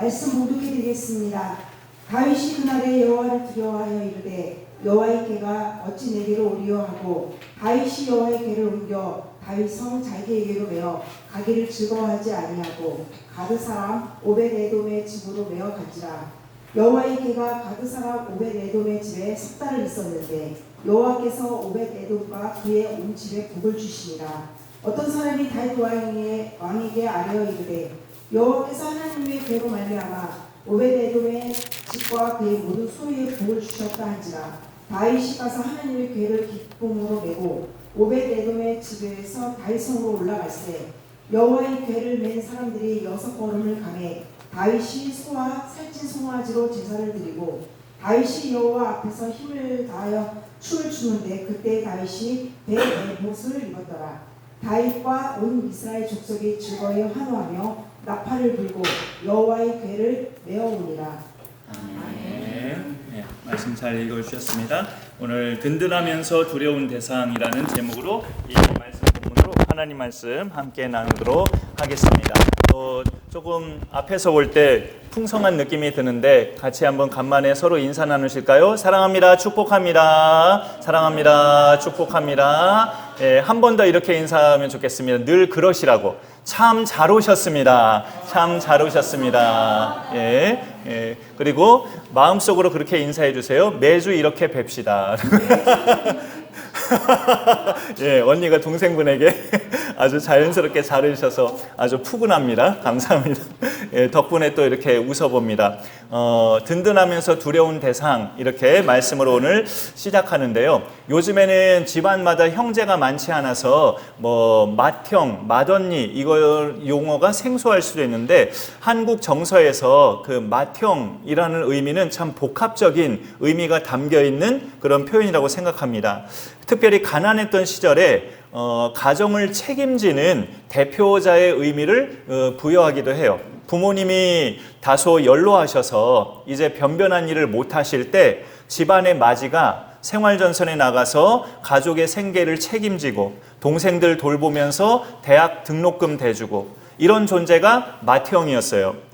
말씀 모두게 되겠습니다. 다윗이 그날에 여호와를 두려워하여 이르되 여호와의 궤가 어찌 내게로 오리요 하고 다윗이 여호와의 궤를 옮겨 다윗 성 자기에게로 메어 가기를 즐거워하지 아니하고 가드 사람 오벳에돔의 집으로 메어 가지라. 여호와의 궤가 가드 사람 오벳에돔의 집에 석 달을 있었는데 여호와께서 오벳에돔과 그의 온 집에 복을 주시니라. 어떤 사람이 다윗 왕에게 아뢰어 이르되 여호와께서 하나님의 궤로 말미암아 오벳에돔의 집과 그의 모든 소유에 복을 주셨다 한지라. 다윗이 가서 하나님의 궤를 기쁨으로 메고 오벳에돔의 집에서 다윗 성으로 올라갈새 여호와의 궤를 맨 사람들이 6걸음을 가매 다윗이 소와 살찐 송아지로 제사를 드리고 다윗이 여호와 앞에서 힘을 다하여 춤을 추는데 그때 다윗이 베에봇을 입었더라. 다윗과 온 이스라엘 족속이 즐거이 환호하며 나팔을 불고 여호와의 궤를 메어오니라. 아멘. 네, 말씀 잘 읽어주셨습니다. 오늘 든든하면서 두려운 대상이라는 제목으로 이 말씀 본문으로 하나님 말씀 함께 나누도록 하겠습니다. 또 조금 앞에서 볼 때 풍성한 느낌이 드는데 같이 한번 간만에 서로 인사 나누실까요? 사랑합니다. 축복합니다. 사랑합니다. 축복합니다. 예, 한 번 더 이렇게 인사하면 좋겠습니다. 늘 그러시라고. 참 잘 오셨습니다. 참 잘 오셨습니다. 예, 예. 그리고 마음속으로 그렇게 인사해 주세요. 매주 이렇게 뵙시다. 예, 언니가 동생분에게 아주 자연스럽게 잘해주셔서 아주 푸근합니다. 감사합니다. 예, 덕분에 또 이렇게 웃어봅니다. 든든하면서 두려운 대상 이렇게 말씀으로 오늘 시작하는데요. 요즘에는 집안마다 형제가 많지 않아서 뭐 맏형, 맏언니 이거 용어가 생소할 수도 있는데 한국 정서에서 그 맏형이라는 의미는 참 복합적인 의미가 담겨 있는 그런 표현이라고 생각합니다. 특별히 가난했던 시절에 가정을 책임지는 대표자의 의미를 부여하기도 해요. 부모님이 다소 연로하셔서 이제 변변한 일을 못하실 때 집안의 맞이가 생활전선에 나가서 가족의 생계를 책임지고 동생들 돌보면서 대학 등록금 대주고 이런 존재가 맏형이었어요.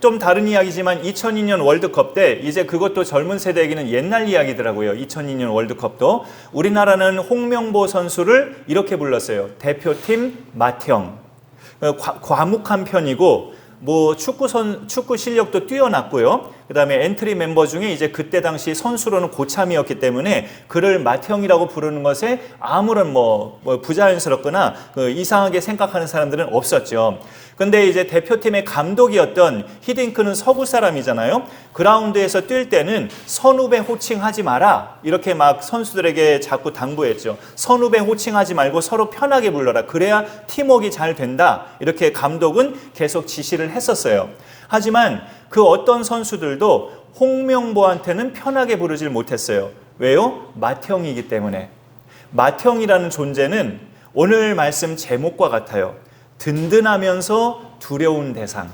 좀 다른 이야기지만 2002년 월드컵 때 이제 그것도 젊은 세대에게는 옛날 이야기더라고요. 2002년 월드컵도 우리나라는 홍명보 선수를 이렇게 불렀어요. 대표팀 맏형. 과묵한 편이고 뭐 축구 실력도 뛰어났고요. 그다음에 엔트리 멤버 중에 이제 그때 당시 선수로는 고참이었기 때문에 그를 맏형이라고 부르는 것에 아무런 뭐 부자연스럽거나 이상하게 생각하는 사람들은 없었죠. 근데 이제 대표팀의 감독이었던 히딩크는 서구 사람이잖아요. 그라운드에서 뛸 때는 선후배 호칭하지 마라 이렇게 막 선수들에게 자꾸 당부했죠. 선후배 호칭하지 말고 서로 편하게 불러라. 그래야 팀워크가 잘 된다. 이렇게 감독은 계속 지시를 했었어요. 하지만 그 어떤 선수들도 홍명보한테는 편하게 부르질 못했어요. 왜요? 맏형이기 때문에. 맏형이라는 존재는 오늘 말씀 제목과 같아요. 든든하면서 두려운 대상.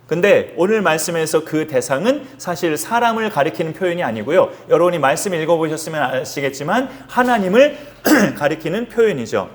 근데 오늘 말씀에서 그 대상은 사실 사람을 가리키는 표현이 아니고요. 여러분이 말씀 읽어보셨으면 아시겠지만 하나님을 가리키는 표현이죠.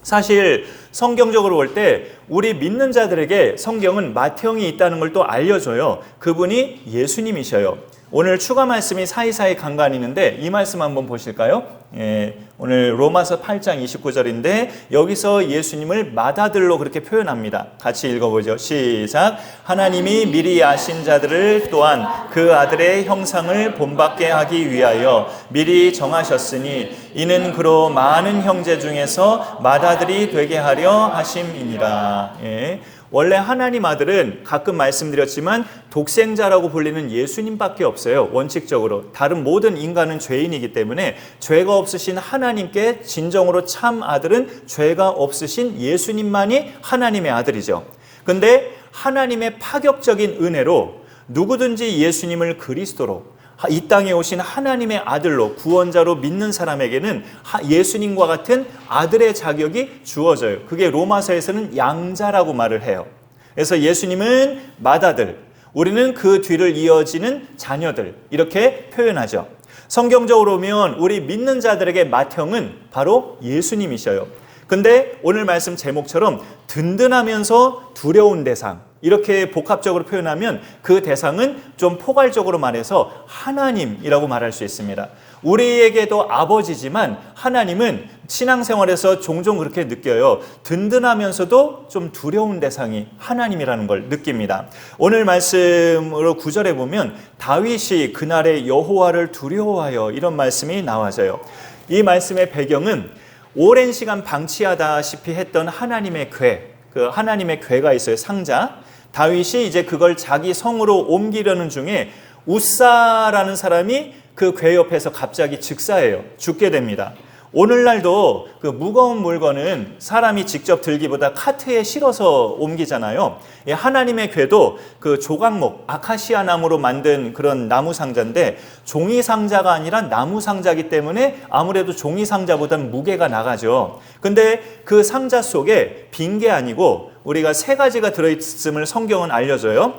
사실 성경적으로 볼 때 우리 믿는 자들에게 성경은 맏형이 있다는 걸 또 알려줘요. 그분이 예수님이셔요. 오늘 추가 말씀이 사이사이 간간이는데 이 말씀 한번 보실까요? 예, 오늘 로마서 8장 29절인데 여기서 예수님을 맏아들로 그렇게 표현합니다. 같이 읽어보죠. 시작. 하나님이 미리 아신 자들을 또한 그 아들의 형상을 본받게 하기 위하여 미리 정하셨으니 이는 그로 많은 형제 중에서 맏아들이 되게 하려 하심이니라. 예. 원래 하나님 아들은 가끔 말씀드렸지만 독생자라고 불리는 예수님밖에 없어요. 원칙적으로. 다른 모든 인간은 죄인이기 때문에 죄가 없으신 하나님께 진정으로 참 아들은 죄가 없으신 예수님만이 하나님의 아들이죠. 근데 하나님의 파격적인 은혜로 누구든지 예수님을 그리스도로 이 땅에 오신 하나님의 아들로 구원자로 믿는 사람에게는 예수님과 같은 아들의 자격이 주어져요. 그게 로마서에서는 양자라고 말을 해요. 그래서 예수님은 맏아들, 우리는 그 뒤를 이어지는 자녀들 이렇게 표현하죠. 성경적으로 보면 우리 믿는 자들에게 맏형은 바로 예수님이셔요. 근데 오늘 말씀 제목처럼 든든하면서 두려운 대상 이렇게 복합적으로 표현하면 그 대상은 좀 포괄적으로 말해서 하나님이라고 말할 수 있습니다. 우리에게도 아버지지만 하나님은 신앙생활에서 종종 그렇게 느껴요. 든든하면서도 좀 두려운 대상이 하나님이라는 걸 느낍니다. 오늘 말씀으로 9절에 보면 다윗이 그날의 여호와를 두려워하여 이런 말씀이 나와져요. 이 말씀의 배경은 오랜 시간 방치하다시피 했던 하나님의 궤, 그 하나님의 궤가 있어요. 상자. 다윗이 이제 그걸 자기 성으로 옮기려는 중에 우사라는 사람이 그 궤 옆에서 갑자기 즉사해요. 죽게 됩니다. 오늘날도 그 무거운 물건은 사람이 직접 들기보다 카트에 실어서 옮기잖아요. 하나님의 궤도 그 조각목, 아카시아 나무로 만든 그런 나무 상자인데 종이 상자가 아니라 나무 상자이기 때문에 아무래도 종이 상자보다는 무게가 나가죠. 근데 그 상자 속에 빈 게 아니고 우리가 세 가지가 들어있음을 성경은 알려줘요.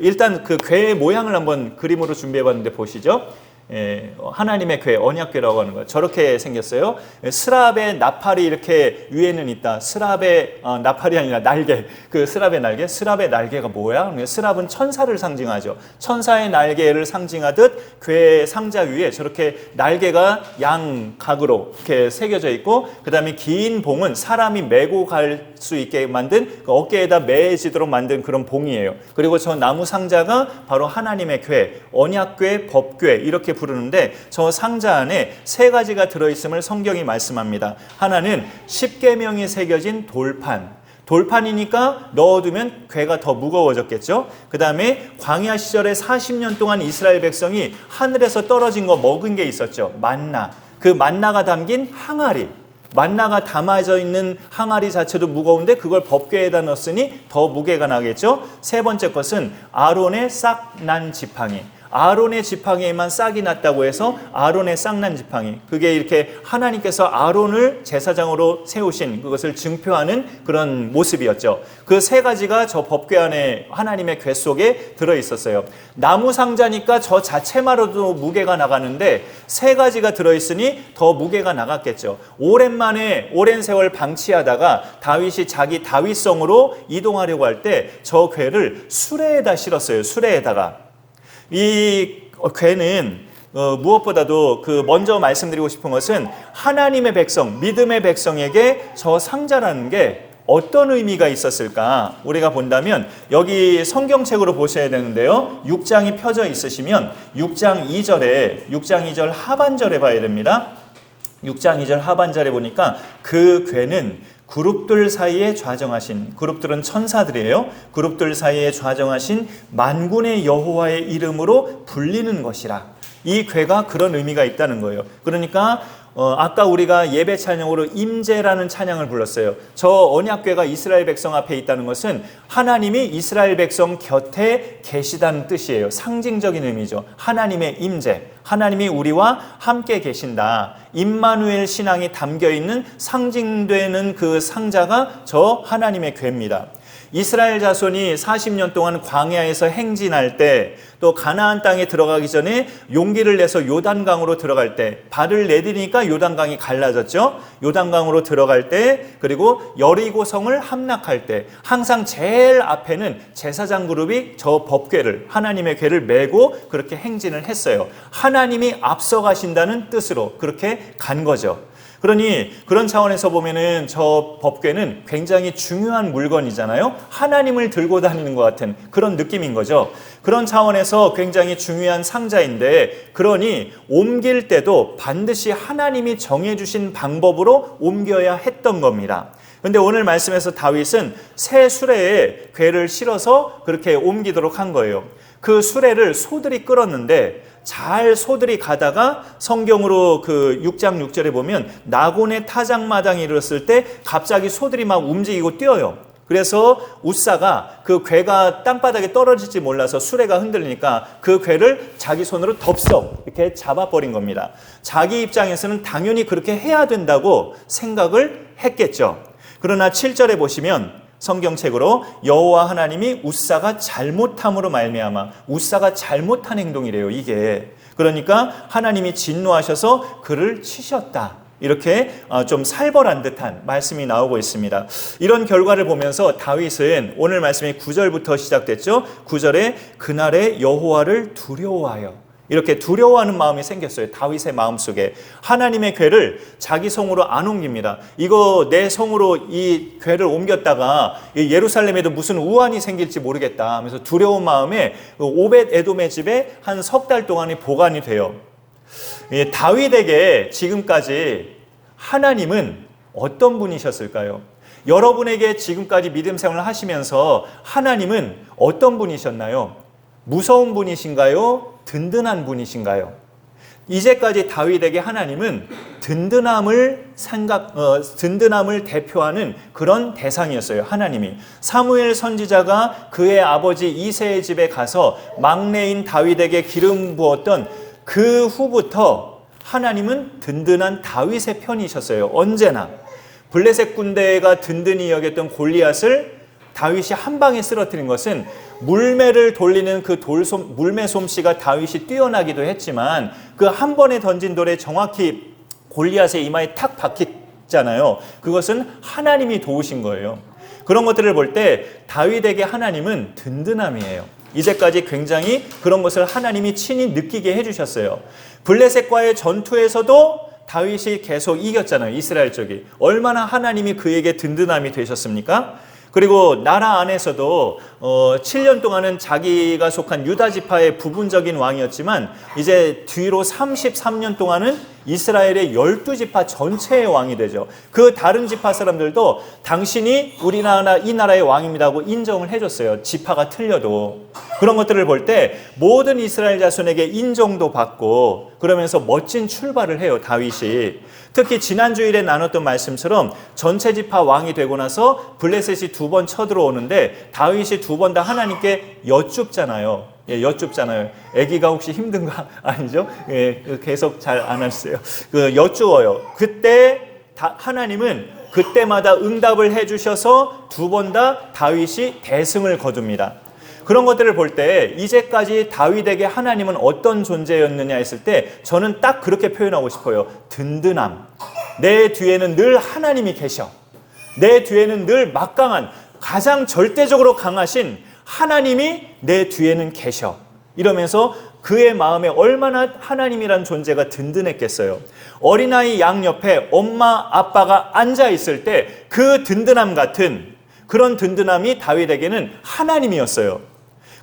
일단 그 궤의 모양을 한번 그림으로 준비해봤는데 보시죠. 하나님의 궤, 언약궤라고 하는 거예요. 저렇게 생겼어요. 스랍의 나팔이 이렇게 위에는 있다. 스랍의 나팔이 아니라 날개. 그 스랍의 날개. 스랍의 날개가 뭐야? 스랍은 천사를 상징하죠. 천사의 날개를 상징하듯 궤 상자 위에 저렇게 날개가 양각으로 이렇게 새겨져 있고, 그 다음에 긴 봉은 사람이 메고 갈 수 있게 만든 그 어깨에다 매지도록 만든 그런 봉이에요. 그리고 저 나무 상자가 바로 하나님의 궤, 언약궤, 법궤 이렇게 부르는데 저 상자 안에 세 가지가 들어있음을 성경이 말씀합니다. 하나는 십계명이 새겨진 돌판이니까 넣어두면 궤가 더 무거워졌겠죠. 그 다음에 광야 시절에 40년 동안 이스라엘 백성이 하늘에서 떨어진 거 먹은 게 있었죠. 만나. 그 만나가 담긴 항아리. 만나가 담아져 있는 항아리 자체도 무거운데 그걸 법궤에다 넣었으니 더 무게가 나겠죠. 세 번째 것은 아론의 싹 난 지팡이. 아론의 지팡이에만 싹이 났다고 해서 아론의 싹난 지팡이. 그게 이렇게 하나님께서 아론을 제사장으로 세우신 그것을 증표하는 그런 모습이었죠. 그 세 가지가 저 법궤 안에 하나님의 궤 속에 들어있었어요. 나무 상자니까 저 자체만으로도 무게가 나가는데 세 가지가 들어있으니 더 무게가 나갔겠죠. 오랜 세월 방치하다가 다윗이 자기 다윗성으로 이동하려고 할 때 저 궤를 수레에다 실었어요. 수레에다가. 이 궤는 무엇보다도 먼저 말씀드리고 싶은 것은 하나님의 백성, 믿음의 백성에게 저 상자라는 게 어떤 의미가 있었을까 우리가 본다면 여기 성경책으로 보셔야 되는데요. 6장이 펴져 있으시면 6장 2절 하반절에 봐야 됩니다. 6장 2절 하반절에 보니까 그 궤는 그룹들 사이에 좌정하신, 그룹들은 천사들이에요. 그룹들 사이에 좌정하신 만군의 여호와의 이름으로 불리는 것이라. 이 궤가 그런 의미가 있다는 거예요. 그러니까 아까 우리가 예배 찬양으로 임재라는 찬양을 불렀어요. 저 언약궤가 이스라엘 백성 앞에 있다는 것은 하나님이 이스라엘 백성 곁에 계시다는 뜻이에요. 상징적인 의미죠. 하나님의 임재, 하나님이 우리와 함께 계신다. 임마누엘 신앙이 담겨있는 상징되는 그 상자가 저 하나님의 궤입니다. 이스라엘 자손이 40년 동안 광야에서 행진할 때, 또 가나안 땅에 들어가기 전에 용기를 내서 요단강으로 들어갈 때, 발을 내디니까 요단강이 갈라졌죠. 요단강으로 들어갈 때, 그리고 여리고성을 함락할 때 항상 제일 앞에는 제사장 그룹이 저 법궤를, 하나님의 궤를 메고 그렇게 행진을 했어요. 하나님이 앞서가신다는 뜻으로 그렇게 간 거죠. 그러니 그런 차원에서 보면은 저 법궤는 굉장히 중요한 물건이잖아요. 하나님을 들고 다니는 것 같은 그런 느낌인 거죠. 그런 차원에서 굉장히 중요한 상자인데, 그러니 옮길 때도 반드시 하나님이 정해주신 방법으로 옮겨야 했던 겁니다. 그런데 오늘 말씀에서 다윗은 새 수레에 궤를 실어서 그렇게 옮기도록 한 거예요. 그 수레를 소들이 끌었는데 잘 소들이 가다가 성경으로 6장 6절에 보면 나곤의 타작마당에 이르렀을 때 갑자기 소들이 막 움직이고 뛰어요. 그래서 우사가 그 궤가 땅바닥에 떨어질지 몰라서 수레가 흔들리니까 그 궤를 자기 손으로 덥석 이렇게 잡아버린 겁니다. 자기 입장에서는 당연히 그렇게 해야 된다고 생각을 했겠죠. 그러나 7절에 보시면 성경책으로 여호와 하나님이 우사가 잘못함으로 말미암아, 우사가 잘못한 행동이래요. 이게 그러니까 하나님이 진노하셔서 그를 치셨다 이렇게 좀 살벌한 듯한 말씀이 나오고 있습니다. 이런 결과를 보면서 다윗은 오늘 말씀이 9절부터 시작됐죠. 9절에 그날의 여호와를 두려워하여, 이렇게 두려워하는 마음이 생겼어요. 다윗의 마음속에 하나님의 궤를 자기 성으로 안 옮깁니다. 이거 내 성으로 이 궤를 옮겼다가 예루살렘에도 무슨 우환이 생길지 모르겠다 하면서 두려운 마음에 오벳 에돔의 집에 한 3달 동안이 보관이 돼요. 다윗에게 지금까지 하나님은 어떤 분이셨을까요? 여러분에게 지금까지 믿음 생활을 하시면서 하나님은 어떤 분이셨나요? 무서운 분이신가요? 든든한 분이신가요? 이제까지 다윗에게 하나님은 든든함을 대표하는 그런 대상이었어요. 하나님이 사무엘 선지자가 그의 아버지 이새의 집에 가서 막내인 다윗에게 기름 부었던 그 후부터 하나님은 든든한 다윗의 편이셨어요. 언제나 블레셋 군대가 든든히 여겼던 골리앗을 다윗이 한 방에 쓰러뜨린 것은 물매를 돌리는 그 물매 솜씨가 다윗이 뛰어나기도 했지만 그 한 번에 던진 돌에 정확히 골리앗의 이마에 탁 박혔잖아요. 그것은 하나님이 도우신 거예요. 그런 것들을 볼 때 다윗에게 하나님은 든든함이에요. 이제까지 굉장히 그런 것을 하나님이 친히 느끼게 해주셨어요. 블레셋과의 전투에서도 다윗이 계속 이겼잖아요. 이스라엘 쪽이. 얼마나 하나님이 그에게 든든함이 되셨습니까? 그리고 나라 안에서도 7년 동안은 자기가 속한 유다 지파의 부분적인 왕이었지만 이제 뒤로 33년 동안은 이스라엘의 12지파 전체의 왕이 되죠. 그 다른 지파 사람들도 당신이 우리나라 이 나라의 왕입니다고 인정을 해줬어요. 지파가 틀려도. 그런 것들을 볼 때 모든 이스라엘 자손에게 인정도 받고 그러면서 멋진 출발을 해요. 다윗이. 특히 지난 주일에 나눴던 말씀처럼 전체 지파 왕이 되고 나서 블레셋이 2번 쳐들어오는데 다윗이 2번 다 하나님께 여쭙잖아요. 여쭙잖아요. 아기가 혹시 힘든 거 아니죠? 계속 잘 안 하세요. 여쭈어요. 그때 하나님은 그때마다 응답을 해주셔서 2번 다 다윗이 대승을 거둡니다. 그런 것들을 볼 때 이제까지 다윗에게 하나님은 어떤 존재였느냐 했을 때 저는 딱 그렇게 표현하고 싶어요. 든든함. 내 뒤에는 늘 하나님이 계셔. 내 뒤에는 늘 막강한 가장 절대적으로 강하신 하나님이 내 뒤에는 계셔. 이러면서 그의 마음에 얼마나 하나님이란 존재가 든든했겠어요. 어린아이 양 옆에 엄마 아빠가 앉아 있을 때 그 든든함 같은 그런 든든함이 다윗에게는 하나님이었어요.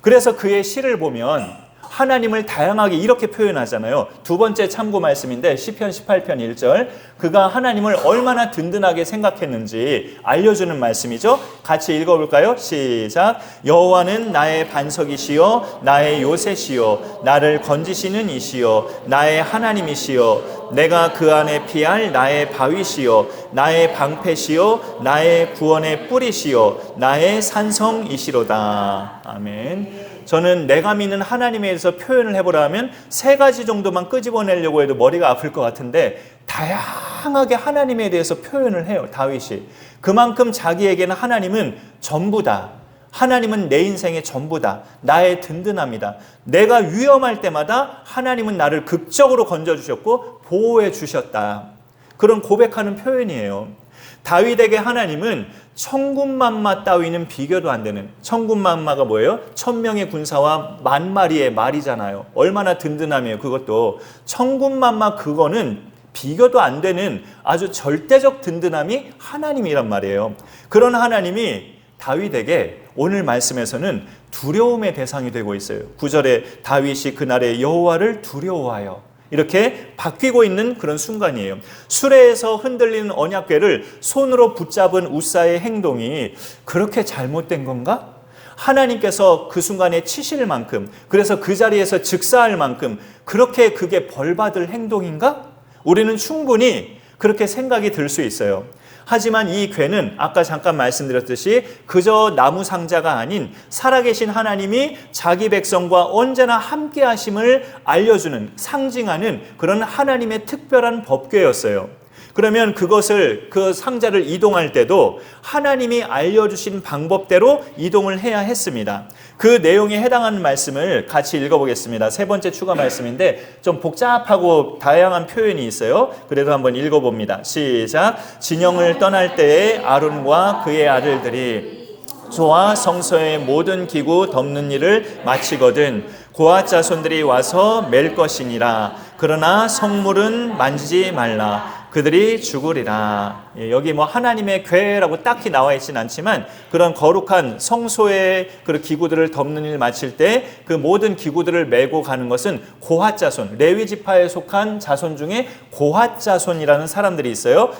그래서 그의 시를 보면 하나님을 다양하게 이렇게 표현하잖아요. 2번째 참고 말씀인데 시편 18편 1절 그가 하나님을 얼마나 든든하게 생각했는지 알려주는 말씀이죠. 같이 읽어볼까요? 시작. 여호와는 나의 반석이시요 나의 요새시요 나를 건지시는 이시요 나의 하나님이시요 내가 그 안에 피할 나의 바위시요 나의 방패시요 나의 구원의 뿌리시요 나의 산성이시로다. 아멘. 저는 내가 믿는 하나님에 대해서 표현을 해보라면 3가지 정도만 끄집어내려고 해도 머리가 아플 것 같은데 다양하게 하나님에 대해서 표현을 해요. 다윗이. 그만큼 자기에게는 하나님은 전부다. 하나님은 내 인생의 전부다. 나의 든든함이다. 내가 위험할 때마다 하나님은 나를 극적으로 건져주셨고 보호해 주셨다. 그런 고백하는 표현이에요. 다윗에게 하나님은 천군만마 따위는 비교도 안 되는, 천군만마가 뭐예요? 1000명의 군사와 10,000마리의 말이잖아요. 얼마나 든든하며 그것도 천군만마 그거는 비교도 안 되는 아주 절대적 든든함이 하나님이란 말이에요. 그런 하나님이 다윗에게 오늘 말씀에서는 두려움의 대상이 되고 있어요. 9절에 다윗이 그날의 여호와를 두려워하여 이렇게 바뀌고 있는 그런 순간이에요. 수레에서 흔들리는 언약궤를 손으로 붙잡은 우사의 행동이 그렇게 잘못된 건가? 하나님께서 그 순간에 치실 만큼, 그래서 그 자리에서 즉사할 만큼 그렇게 그게 벌받을 행동인가? 우리는 충분히 그렇게 생각이 들 수 있어요. 하지만 이 궤는 아까 잠깐 말씀드렸듯이 그저 나무 상자가 아닌 살아계신 하나님이 자기 백성과 언제나 함께 하심을 알려주는, 상징하는 그런 하나님의 특별한 법궤였어요. 그러면 그것을 그 상자를 이동할 때도 하나님이 알려주신 방법대로 이동을 해야 했습니다. 그 내용에 해당하는 말씀을 같이 읽어보겠습니다. 세 번째 추가 말씀인데 좀 복잡하고 다양한 표현이 있어요. 그래도 한번 읽어봅니다. 시작. 진영을 떠날 때에 아론과 그의 아들들이 소와 성소의 모든 기구 덮는 일을 마치거든 고앗 자손들이 와서 맬 것이니라. 그러나 성물은 만지지 말라. 그들이 죽으리라. 여기 뭐 하나님의 궤라고 딱히 나와 있진 않지만 그런 거룩한 성소의 그 기구들을 덮는 일 마칠 때 그 모든 기구들을 메고 가는 것은 고핫 자손, 레위 지파에 속한 자손 중에 고핫 자손이라는 사람들이 있어요.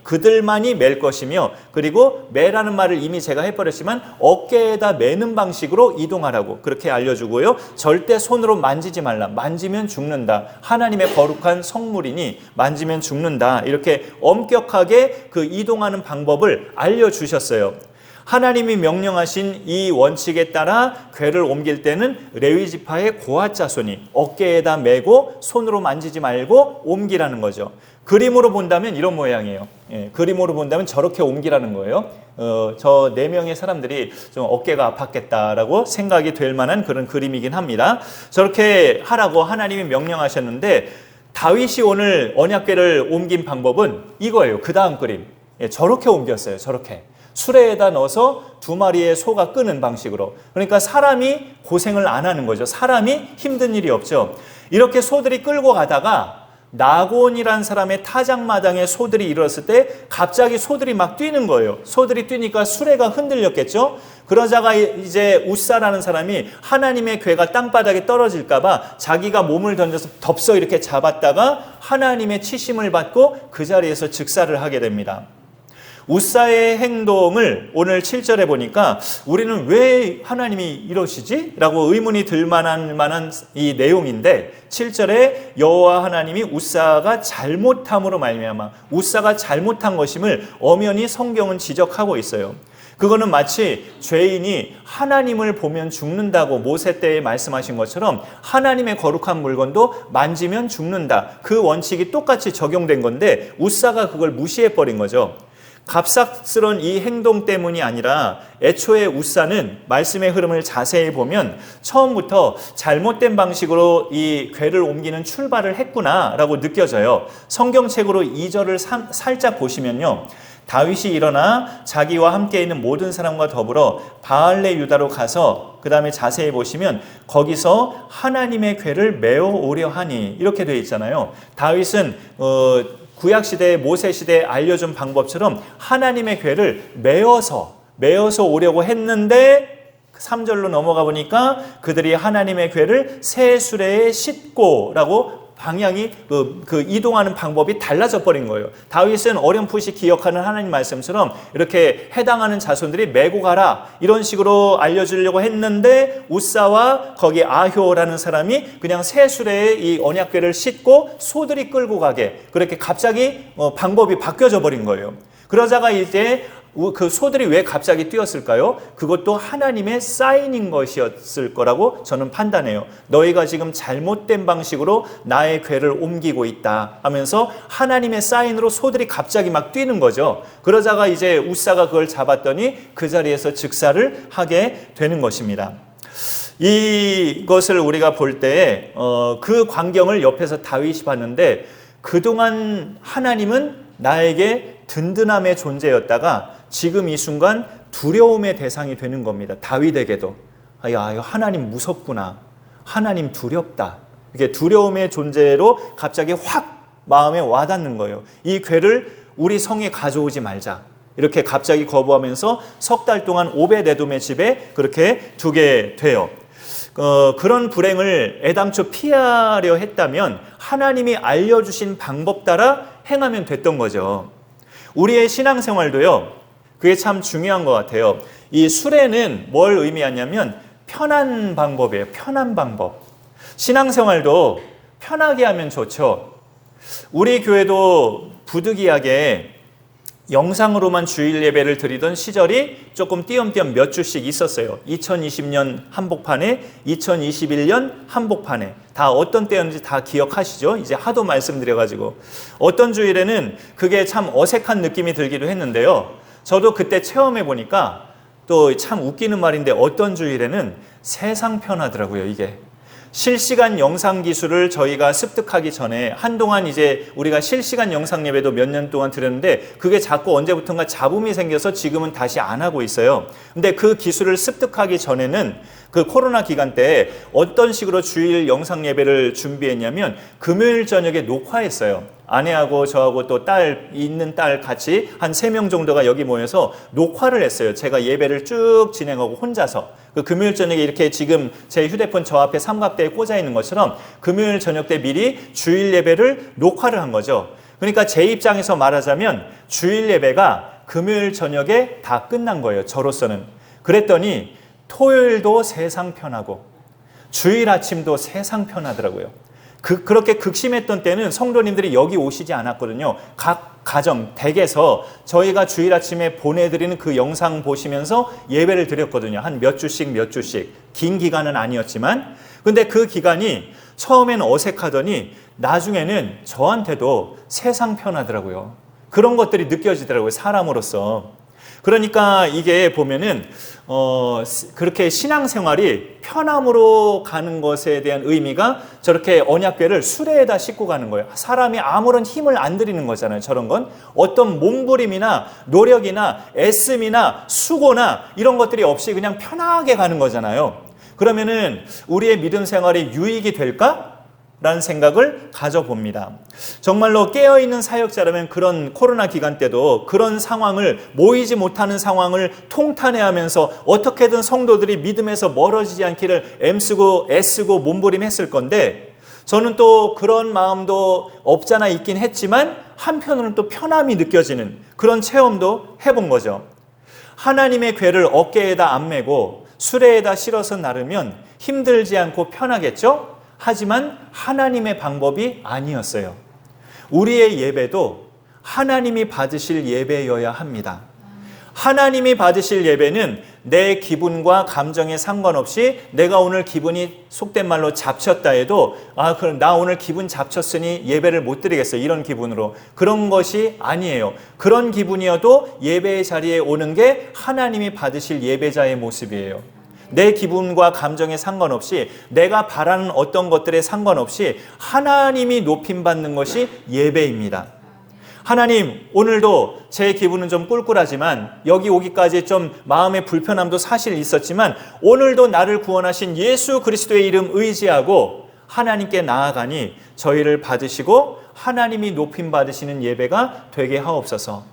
그들만이 맬 것이며, 그리고 매라는 말을 이미 제가 해버렸지만 어깨에다 매는 방식으로 이동하라고 그렇게 알려주고요. 절대 손으로 만지지 말라. 만지면 죽는다. 하나님의 거룩한 성물이니 만지면 죽는다. 이렇게 엄격하게 그 이동하는 방법을 알려주셨어요. 하나님이 명령하신 이 원칙에 따라 궤를 옮길 때는 레위 지파의 고핫 자손이 어깨에다 메고 손으로 만지지 말고 옮기라는 거죠. 그림으로 본다면 이런 모양이에요. 그림으로 본다면 저렇게 옮기라는 거예요. 저 4명의 사람들이 좀 어깨가 아팠겠다라고 생각이 될 만한 그런 그림이긴 합니다. 저렇게 하라고 하나님이 명령하셨는데 다윗이 오늘 언약궤를 옮긴 방법은 이거예요. 그 다음 그림. 저렇게 옮겼어요. 저렇게. 수레에다 넣어서 2마리의 소가 끄는 방식으로. 그러니까 사람이 고생을 안 하는 거죠. 사람이 힘든 일이 없죠. 이렇게 소들이 끌고 가다가 나곤이란 사람의 타작마당에 소들이 이르렀을 때 갑자기 소들이 막 뛰는 거예요. 소들이 뛰니까 수레가 흔들렸겠죠. 그러다가 이제 우사라는 사람이 하나님의 궤가 땅바닥에 떨어질까 봐 자기가 몸을 던져서 덥석 이렇게 잡았다가 하나님의 치심을 받고 그 자리에서 즉사를 하게 됩니다. 우사의 행동을 오늘 7절에 보니까 우리는 왜 하나님이 이러시지? 라고 의문이 들 만한 이 내용인데 7절에 여호와 하나님이 우사가 잘못함으로 말미암아 우사가 잘못한 것임을 엄연히 성경은 지적하고 있어요. 그거는 마치 죄인이 하나님을 보면 죽는다고 모세 때에 말씀하신 것처럼 하나님의 거룩한 물건도 만지면 죽는다. 그 원칙이 똑같이 적용된 건데 우사가 그걸 무시해버린 거죠. 갑작스런 이 행동 때문이 아니라 애초에 우사는 말씀의 흐름을 자세히 보면 처음부터 잘못된 방식으로 이 궤를 옮기는 출발을 했구나라고 느껴져요. 성경책으로 2절을 살짝 보시면요. 다윗이 일어나 자기와 함께 있는 모든 사람과 더불어 바알레 유다로 가서 그 다음에 자세히 보시면 거기서 하나님의 궤를 메어 오려 하니 이렇게 되어 있잖아요. 다윗은 구약시대에 모세시대에 알려준 방법처럼 하나님의 궤를 메어서 오려고 했는데 3절로 넘어가 보니까 그들이 하나님의 궤를 새 수레에 싣고라고 방향이 그 이동하는 방법이 달라져 버린 거예요. 다윗은 어렴풋이 기억하는 하나님 말씀처럼 이렇게 해당하는 자손들이 메고 가라 이런 식으로 알려주려고 했는데 우사와 거기 아효라는 사람이 그냥 새 수레에 이 언약궤를 싣고 소들이 끌고 가게 그렇게 갑자기 방법이 바뀌어져 버린 거예요. 그러다가 이제 그 소들이 왜 갑자기 뛰었을까요? 그것도 하나님의 사인인 것이었을 거라고 저는 판단해요. 너희가 지금 잘못된 방식으로 나의 궤를 옮기고 있다 하면서 하나님의 사인으로 소들이 갑자기 막 뛰는 거죠. 그러다가 이제 우사가 그걸 잡았더니 그 자리에서 즉사를 하게 되는 것입니다. 이것을 우리가 볼 때 그 광경을 옆에서 다윗이 봤는데 그동안 하나님은 나에게 든든함의 존재였다가 지금 이 순간 두려움의 대상이 되는 겁니다. 다윗에게도. 야, 하나님 무섭구나. 하나님 두렵다. 이게 두려움의 존재로 갑자기 확 마음에 와닿는 거예요. 이 궤를 우리 성에 가져오지 말자. 이렇게 갑자기 거부하면서 석 달 동안 오벳에돔의 집에 그렇게 두게 돼요. 그런 불행을 애당초 피하려 했다면 하나님이 알려주신 방법 따라 행하면 됐던 거죠. 우리의 신앙생활도요. 그게 참 중요한 것 같아요. 이 수레는 뭘 의미하냐면 편한 방법이에요. 편한 방법. 신앙생활도 편하게 하면 좋죠. 우리 교회도 부득이하게 영상으로만 주일 예배를 드리던 시절이 조금 띄엄띄엄 몇 주씩 있었어요. 2020년 한복판에, 2021년 한복판에. 다 어떤 때였는지 다 기억하시죠? 이제 하도 말씀드려가지고. 어떤 주일에는 그게 참 어색한 느낌이 들기도 했는데요. 저도 그때 체험해 보니까 또 참 웃기는 말인데 어떤 주일에는 세상 편하더라고요, 이게. 실시간 영상 기술을 저희가 습득하기 전에 한동안 이제 우리가 실시간 영상 예배도 몇 년 동안 드렸는데 그게 자꾸 언제부턴가 잡음이 생겨서 지금은 다시 안 하고 있어요. 근데 그 기술을 습득하기 전에는 그 코로나 기간 때 어떤 식으로 주일 영상 예배를 준비했냐면 금요일 저녁에 녹화했어요. 아내하고 저하고 또 있는 딸 같이 한 3명 정도가 여기 모여서 녹화를 했어요. 제가 예배를 쭉 진행하고 혼자서. 그 금요일 저녁에 이렇게 지금 제 휴대폰 저 앞에 삼각대에 꽂아 있는 것처럼 금요일 저녁 때 미리 주일 예배를 녹화를 한 거죠. 그러니까 제 입장에서 말하자면 주일 예배가 금요일 저녁에 다 끝난 거예요. 저로서는. 그랬더니 토요일도 세상 편하고 주일 아침도 세상 편하더라고요. 그렇게 극심했던 때는 성도님들이 여기 오시지 않았거든요. 각 가정, 댁에서 저희가 주일 아침에 보내드리는 그 영상 보시면서 예배를 드렸거든요. 한 몇 주씩. 긴 기간은 아니었지만. 근데 그 기간이 처음에는 어색하더니 나중에는 저한테도 세상 편하더라고요. 그런 것들이 느껴지더라고요. 사람으로서. 그러니까 이게 보면은 그렇게 신앙생활이 편함으로 가는 것에 대한 의미가 저렇게 언약궤를 수레에다 싣고 가는 거예요. 사람이 아무런 힘을 안 들이는 거잖아요. 저런 건 어떤 몸부림이나 노력이나 애씀이나 수고나 이런 것들이 없이 그냥 편하게 가는 거잖아요. 그러면은 우리의 믿음 생활이 유익이 될까? 라는 생각을 가져봅니다. 정말로 깨어있는 사역자라면 그런 코로나 기간 때도 그런 상황을, 모이지 못하는 상황을 통탄해하면서 어떻게든 성도들이 믿음에서 멀어지지 않기를 애쓰고 몸부림했을 건데, 저는 또 그런 마음도 없잖아 있긴 했지만 한편으로는 또 편함이 느껴지는 그런 체험도 해본 거죠. 하나님의 궤를 어깨에다 안 메고 수레에다 실어서 나르면 힘들지 않고 편하겠죠? 하지만 하나님의 방법이 아니었어요. 우리의 예배도 하나님이 받으실 예배여야 합니다. 하나님이 받으실 예배는 내 기분과 감정에 상관없이 내가 오늘 기분이 속된 말로 잡쳤다 해도 그럼 나 오늘 기분 잡쳤으니 예배를 못 드리겠어, 이런 기분으로. 그런 것이 아니에요. 그런 기분이어도 예배의 자리에 오는 게 하나님이 받으실 예배자의 모습이에요. 내 기분과 감정에 상관없이, 내가 바라는 어떤 것들에 상관없이 하나님이 높임받는 것이 예배입니다. 하나님, 오늘도 제 기분은 좀 꿀꿀하지만 여기 오기까지 좀 마음의 불편함도 사실 있었지만 오늘도 나를 구원하신 예수 그리스도의 이름 의지하고 하나님께 나아가니 저희를 받으시고 하나님이 높임받으시는 예배가 되게 하옵소서.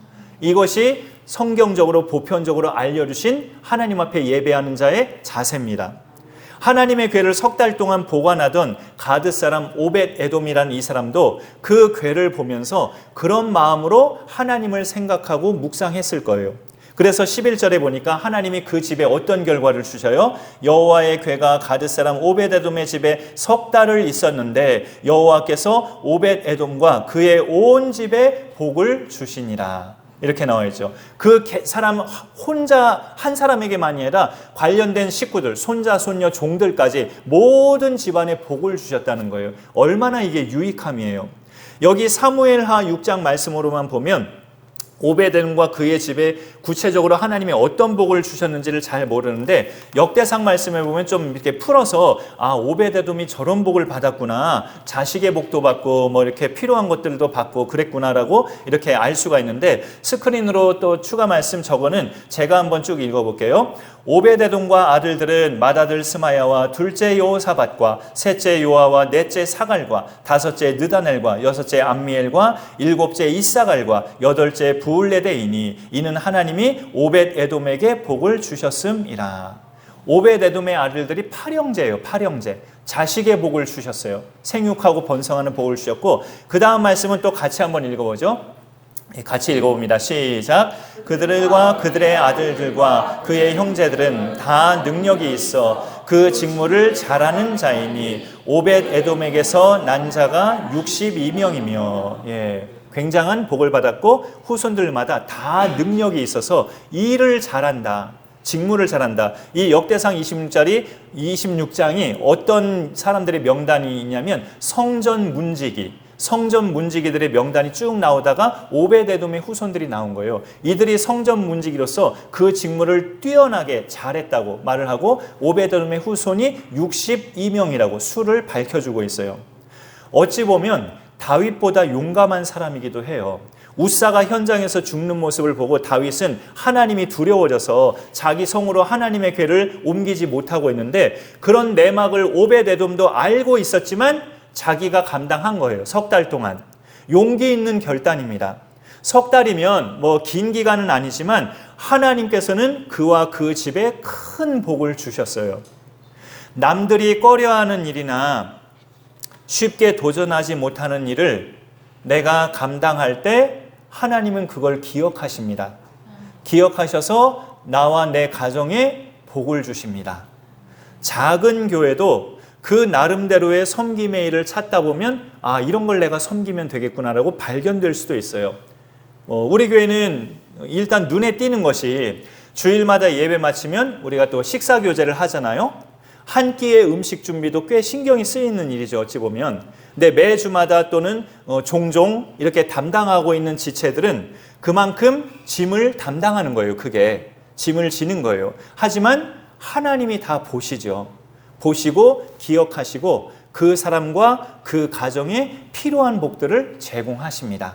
이것이 성경적으로 보편적으로 알려주신 하나님 앞에 예배하는 자의 자세입니다. 하나님의 궤를 3달 동안 보관하던 가드 사람 오벳 에돔이라는 이 사람도 그 궤를 보면서 그런 마음으로 하나님을 생각하고 묵상했을 거예요. 그래서 11절에 보니까 하나님이 그 집에 어떤 결과를 주셔요? 여호와의 궤가 가드 사람 오벳 에돔의 집에 3달을 있었는데 여호와께서 오벳 에돔과 그의 온 집에 복을 주시니라. 이렇게 나와 있죠. 그 사람 혼자 한 사람에게만이 아니라 관련된 식구들, 손자, 손녀, 종들까지 모든 집안에 복을 주셨다는 거예요. 얼마나 이게 유익함이에요. 여기 사무엘하 6장 말씀으로만 보면 오벳에돔과 그의 집에 구체적으로 하나님이 어떤 복을 주셨는지를 잘 모르는데 역대상 말씀을 보면 좀 이렇게 풀어서 오벳에돔이 저런 복을 받았구나, 자식의 복도 받고 뭐 이렇게 필요한 것들도 받고 그랬구나라고 이렇게 알 수가 있는데, 스크린으로 또 추가 말씀 저거는 제가 한번 쭉 읽어볼게요. 오벳에돔과 아들들은 맏아들 스마야와 둘째 여호사밧과 셋째 요아와 넷째 사갈과 다섯째 느다넬과 여섯째 암미엘과 일곱째 이사갈과 여덟째 부울레데이니 이는 하나님이 오벳에돔에게 복을 주셨음이라. 오벳에돔의 아들들이 8형제예요. 8형제. 자식의 복을 주셨어요. 생육하고 번성하는 복을 주셨고, 그 다음 말씀은 또 같이 한번 읽어보죠. 같이 읽어봅니다. 시작. 그들과 그들의 아들들과 그의 형제들은 다 능력이 있어 그 직무를 잘하는 자이니 오벳에돔에게서 난 자가 62명이며 굉장한 복을 받았고 후손들마다 다 능력이 있어서 일을 잘한다. 직무를 잘한다. 이 역대상 26장이 어떤 사람들의 명단이 있냐면 성전 문지기들의 명단이 쭉 나오다가 오베데돔의 후손들이 나온 거예요. 이들이 성전 문지기로서 그 직무를 뛰어나게 잘했다고 말을 하고 오베데돔의 후손이 62명이라고 수를 밝혀주고 있어요. 어찌 보면 다윗보다 용감한 사람이기도 해요. 우사가 현장에서 죽는 모습을 보고 다윗은 하나님이 두려워져서 자기 성으로 하나님의 궤를 옮기지 못하고 있는데 그런 내막을 오베데돔도 알고 있었지만 자기가 감당한 거예요. 석 달 동안. 용기 있는 결단입니다. 석 달이면 뭐 긴 기간은 아니지만 하나님께서는 그와 그 집에 큰 복을 주셨어요. 남들이 꺼려하는 일이나 쉽게 도전하지 못하는 일을 내가 감당할 때 하나님은 그걸 기억하십니다. 기억하셔서 나와 내 가정에 복을 주십니다. 작은 교회도 그 나름대로의 섬김의 일을 찾다 보면 아, 이런 걸 내가 섬기면 되겠구나라고 발견될 수도 있어요. 우리 교회는 일단 눈에 띄는 것이 주일마다 예배 마치면 우리가 또 식사 교제를 하잖아요. 한 끼의 음식 준비도 꽤 신경이 쓰이는 일이죠, 어찌 보면. 근데 매주마다 또는 종종 이렇게 담당하고 있는 지체들은 그만큼 짐을 담당하는 거예요. 그게 짐을 지는 거예요. 하지만 하나님이 다 보시죠. 보시고 기억하시고 그 사람과 그 가정에 필요한 복들을 제공하십니다.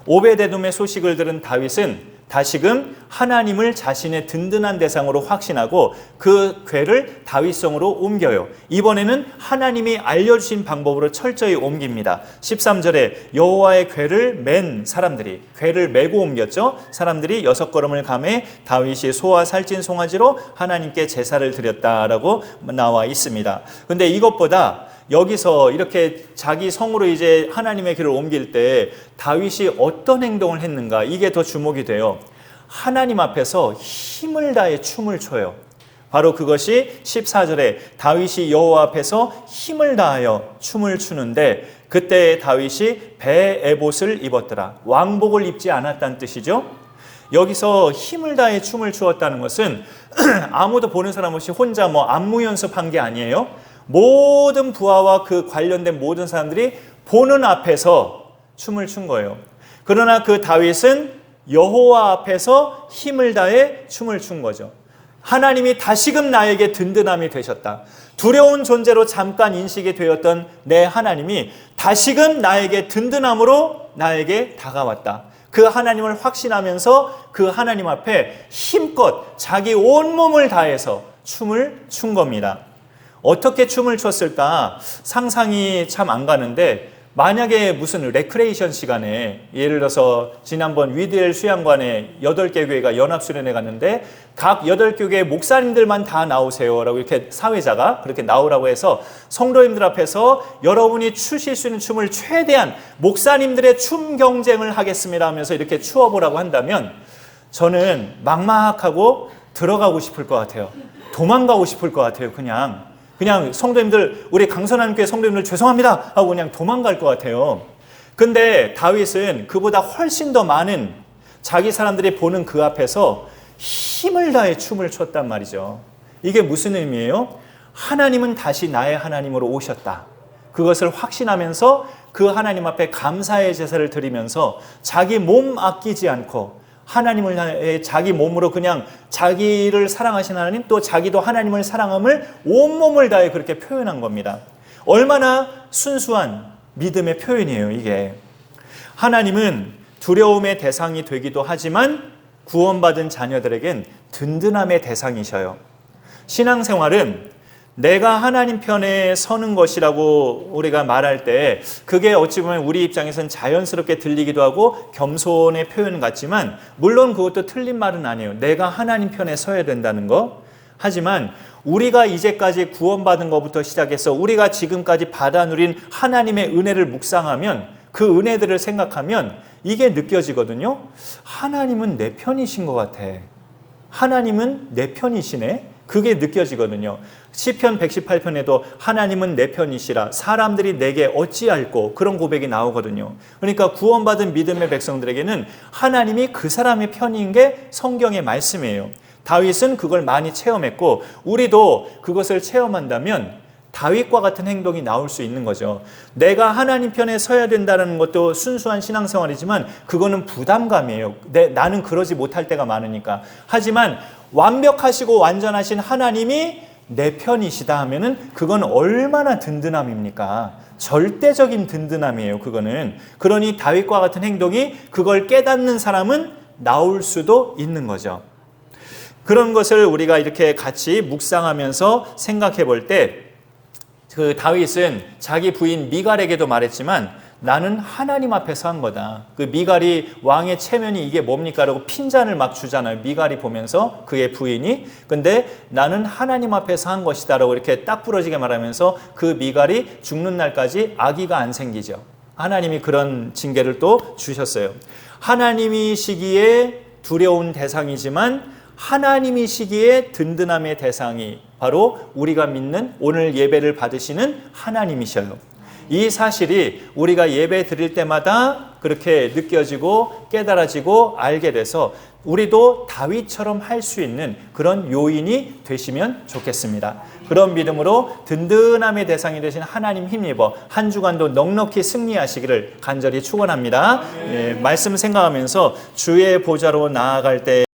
오베데돔의 소식을 들은 다윗은 다시금 하나님을 자신의 든든한 대상으로 확신하고 그 궤를 다윗성으로 옮겨요. 이번에는 하나님이 알려주신 방법으로 철저히 옮깁니다. 13절에 여호와의 궤를 맨 사람들이, 궤를 메고 옮겼죠. 사람들이 6걸음을 감해 다윗이 소와 살찐 송아지로 하나님께 제사를 드렸다라고 나와 있습니다. 근데 이것보다 여기서 이렇게 자기 성으로 이제 하나님의 길을 옮길 때 다윗이 어떤 행동을 했는가, 이게 더 주목이 돼요. 하나님 앞에서 힘을 다해 춤을 춰요. 바로 그것이 14절에 다윗이 여호와 앞에서 힘을 다하여 춤을 추는데 그때 다윗이 베에봇을 입었더라. 왕복을 입지 않았다는 뜻이죠. 여기서 힘을 다해 춤을 추었다는 것은 아무도 보는 사람 없이 혼자 안무 연습한 게 아니에요. 모든 부하와 그 관련된 모든 사람들이 보는 앞에서 춤을 춘 거예요. 그러나 그 다윗은 여호와 앞에서 힘을 다해 춤을 춘 거죠. 하나님이 다시금 나에게 든든함이 되셨다. 두려운 존재로 잠깐 인식이 되었던 내 하나님이 다시금 나에게 든든함으로 나에게 다가왔다. 그 하나님을 확신하면서 그 하나님 앞에 힘껏 자기 온몸을 다해서 춤을 춘 겁니다. 어떻게 춤을 췄을까 상상이 참 안 가는데, 만약에 무슨 레크레이션 시간에 예를 들어서 지난번 위드엘 수양관에 8개 교회가 연합수련회 갔는데 각 8교회 목사님들만 다 나오세요 라고 이렇게 사회자가 그렇게 나오라고 해서 성도님들 앞에서 여러분이 추실 수 있는 춤을 최대한 목사님들의 춤 경쟁을 하겠습니다 하면서 이렇게 추어보라고 한다면 저는 막막하고 들어가고 싶을 것 같아요. 도망가고 싶을 것 같아요. 그냥 성도님들, 우리 강선한교회 성도님들 죄송합니다 하고 그냥 도망갈 것 같아요. 근데 다윗은 그보다 훨씬 더 많은 자기 사람들이 보는 그 앞에서 힘을 다해 춤을 췄단 말이죠. 이게 무슨 의미예요? 하나님은 다시 나의 하나님으로 오셨다. 그것을 확신하면서 그 하나님 앞에 감사의 제사를 드리면서 자기 몸 아끼지 않고 하나님을 향해 자기 몸으로 그냥 자기를 사랑하신 하나님, 또 자기도 하나님을 사랑함을 온몸을 다해 그렇게 표현한 겁니다. 얼마나 순수한 믿음의 표현이에요, 이게. 하나님은 두려움의 대상이 되기도 하지만 구원받은 자녀들에겐 든든함의 대상이셔요. 신앙생활은 내가 하나님 편에 서는 것이라고 우리가 말할 때 그게 어찌 보면 우리 입장에서는 자연스럽게 들리기도 하고 겸손의 표현 같지만 물론 그것도 틀린 말은 아니에요. 내가 하나님 편에 서야 된다는 거. 하지만 우리가 이제까지 구원받은 것부터 시작해서 우리가 지금까지 받아 누린 하나님의 은혜를 묵상하면, 그 은혜들을 생각하면 이게 느껴지거든요. 하나님은 내 편이신 것 같아. 하나님은 내 편이시네. 그게 느껴지거든요. 시편 118편에도 하나님은 내 편이시라 사람들이 내게 어찌할꼬 그런 고백이 나오거든요. 그러니까 구원받은 믿음의 백성들에게는 하나님이 그 사람의 편인 게 성경의 말씀이에요. 다윗은 그걸 많이 체험했고 우리도 그것을 체험한다면 다윗과 같은 행동이 나올 수 있는 거죠. 내가 하나님 편에 서야 된다는 것도 순수한 신앙생활이지만 그거는 부담감이에요. 나는 그러지 못할 때가 많으니까. 하지만 완벽하시고 완전하신 하나님이 내 편이시다 하면은 그건 얼마나 든든함입니까? 절대적인 든든함이에요. 그거는. 그러니 다윗과 같은 행동이 그걸 깨닫는 사람은 나올 수도 있는 거죠. 그런 것을 우리가 이렇게 같이 묵상하면서 생각해 볼 때 그 다윗은 자기 부인 미갈에게도 말했지만 나는 하나님 앞에서 한 거다. 그 미갈이 왕의 체면이 이게 뭡니까? 라고 핀잔을 막 주잖아요. 미갈이 보면서 그의 부인이. 근데 나는 하나님 앞에서 한 것이다 라고 이렇게 딱 부러지게 말하면서 그 미갈이 죽는 날까지 아기가 안 생기죠. 하나님이 그런 징계를 또 주셨어요. 하나님이시기에 두려운 대상이지만 하나님이시기에 든든함의 대상이 바로 우리가 믿는 오늘 예배를 받으시는 하나님이셔요. 이 사실이 우리가 예배 드릴 때마다 그렇게 느껴지고 깨달아지고 알게 돼서 우리도 다윗처럼 할 수 있는 그런 요인이 되시면 좋겠습니다. 그런 믿음으로 든든함의 대상이 되신 하나님 힘입어 한 주간도 넉넉히 승리하시기를 간절히 축원합니다. 예, 말씀 생각하면서 주의 보좌로 나아갈 때